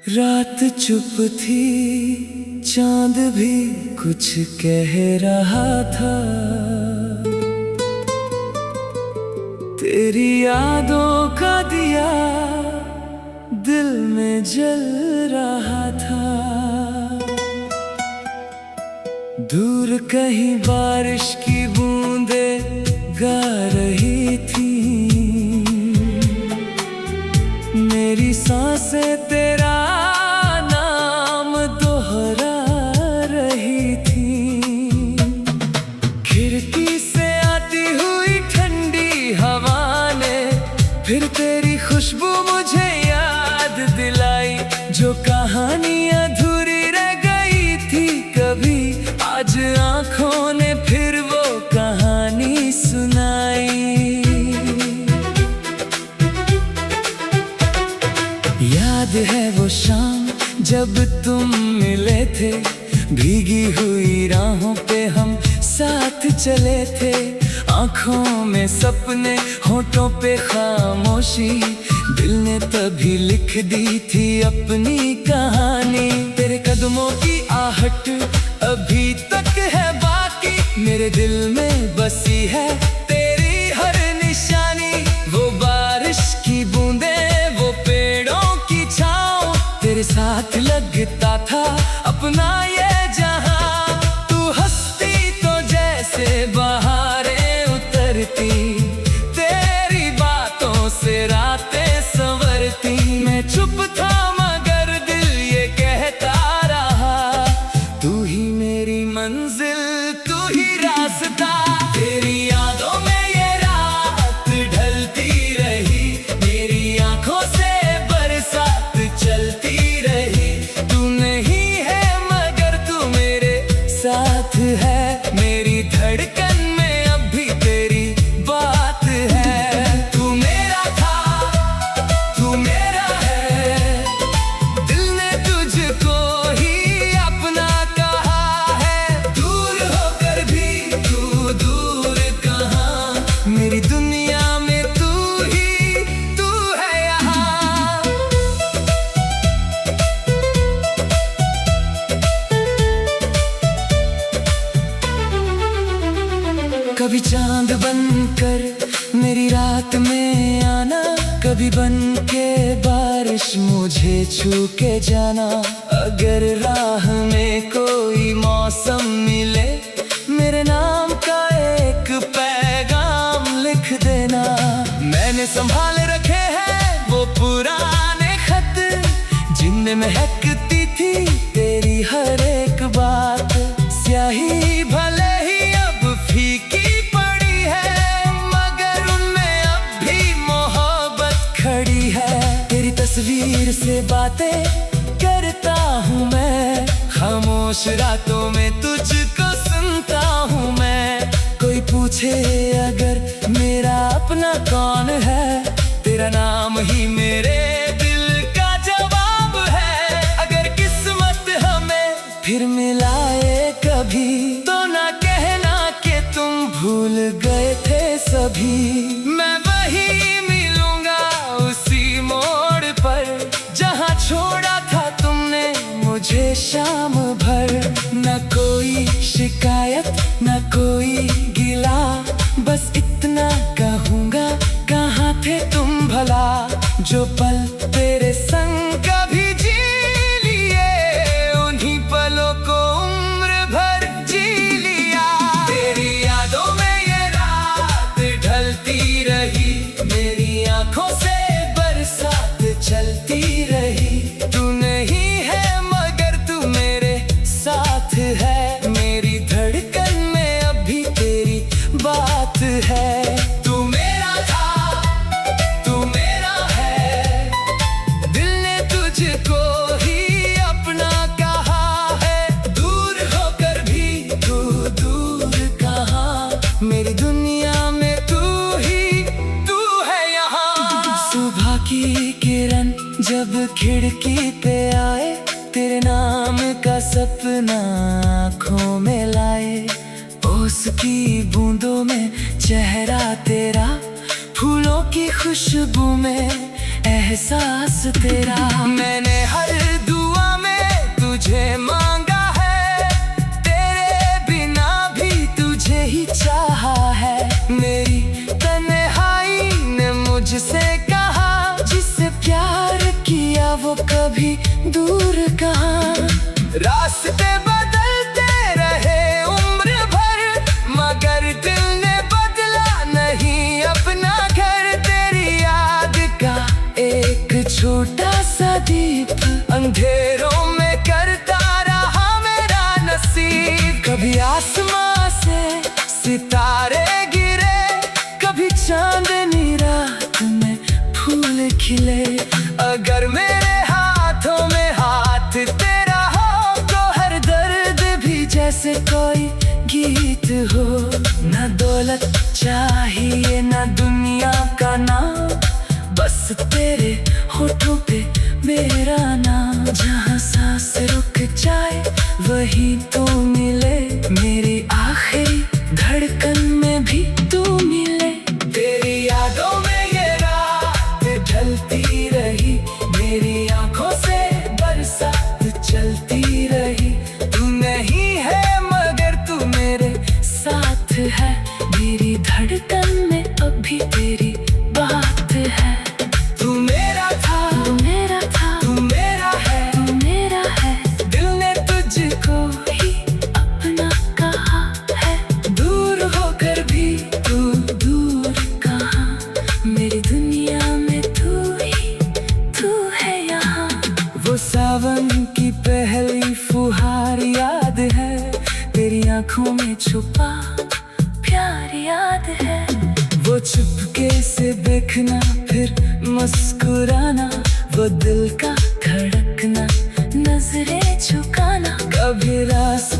रात चुप थी, चांद भी कुछ कह रहा था। तेरी यादों का दिया दिल में जल रहा था। दूर कहीं बारिश की बूंदें गा रही थी। मेरी सांसें तेरा नाम दोहरा रही थी। खिड़की से आती हुई ठंडी हवा ने फिर तेरी खुशबू मुझे याद दिलाई। जो कहानी अधूरी रह गई थी कभी, आज आंखों ने फिर वो कहानी सुनाई। याद है वो शाम जब तुम मिले थे, भीगी हुई राहों पे हम साथ चले थे। आंखों में सपने, होठों पे खामोशी, दिल ने तभी लिख दी थी अपनी कहानी। तेरे कदमों की आहट अभी तक है बाकी, मेरे दिल में बसी है तेरी हर निशानी। वो बारिश की बूंदें, वो पेड़ों की छाँव, तेरे साथ लगता था अपना ये जहां। तू हंसती तो जैसे बहारें उतरती, तेरी बातों से रातें संवरती। मैं चुप था मगर दिल ये कहता रहा, तू ही मेरी मंजिल, तू ही रास्ता। तेरी यादों में ये रात ढलती रही, मेरी आंखों से बरसात चलती रही। तू नहीं है मगर तू मेरे साथ है, मेरी धड़कन में अब भी तेरी बात है। तू मेरा था, तू मेरा है, दिल ने तुझको ही अपना कहा है। दूर होकर भी तू दूर कहाँ, मेरी दुनिया में तू ही तू है यहाँ। कभी चांद बनकर मेरी रात में आना, कभी बन के बारिश मुझे छू के जाना। अगर राह में कोई मौसम मिले, मेरे नाम का एक पैगाम लिख देना। मैंने संभाल रखे हैं वो पुराने खत, जिनमें महकती थी तेरी हर एक बात। स्याही भले ही अब फीकी पड़ी है, मगर उनमें अब भी मोहब्बत खड़ी है। तेरी तस्वीर से बातें करता हूँ मैं, खामोश रातों में तुझको सुनता हूँ मैं। कोई पूछे अगर मेरा अपना कौन है, तेरा नाम ही मेरे दिल का जवाब है। अगर किस्मत हमें फिर मिलाए कभी, तो ना कहना कि तुम भूल गए थे सभी। मैं वही मिलूंगा उसी मोड़ पर, जहाँ छोड़ा था तुमने मुझे शाम भर। न कोई शिकायत, न कोई गिला, बस इतना कहूँगा कहाँ थे तुम भला। जो पल तेरे संग कभी जी लिए, उन्हीं पलों को उम्र भर जी लिया। तेरी यादों में ये रात ढलती रही, मेरी आंखों से बरसात चलती रही। तू नहीं है मगर तू मेरे साथ है, मेरी धड़कन में अभी तेरी बात है। तू मेरा था, तू मेरा है, दिल ने तुझको ही अपना कहा है। दूर होकर भी तू दूर कहाँ, मेरी दुनिया में तू ही तू है यहाँ। सुबह की किरण जब खिड़की पे आए, तेरे नाम का सपना आँखों में लाए। ओस की बूंदों में चेहरा तेरा, फूलों की खुशबू में एहसास तेरा। मैंने हर वो कभी दूर कहाँ। रास्ते बदलते रहे उम्र भर, मगर दिल ने बदला नहीं अपना घर। तेरी याद का एक छोटा सा दीप अंधेरों में करता रहा मेरा नसीब। कभी आसमां से सितारे गिरे, कभी चांदनी रात में फूल खिले। अगर मेरे हाथों में हाथ तेरा हो, तो हर दर्द भी जैसे कोई गीत हो। न दौलत चाहिए न दुनिया का नाम, बस तेरे होठों पे मेरा नाम। जहाँ सांस रुक जाए वही तू मिले, मेरी आखिरी धड़कन में भी तू मिले। तेरी यादों में ये रात ढलती रही, मेरी आंखों से बरसात चलती रही। तू नहीं है मगर तू मेरे साथ है, मेरी धड़कन में अभी तेरी बात है। तू मेरा था, तू मेरा था, तू मेरा है, तू मेरा है। दिल ने तुझको ही अपना कहा है, दूर होकर भी तू दूर कहाँ। मेरी दुनिया में तू है यहाँ। वो सावन की पहली फुहार याद है, तेरी आंखों में छुपा प्यार याद है। वो चुपके से देखना फिर मुस्कुराना, वो दिल का धड़कना, नजरें झुकाना। कभी रास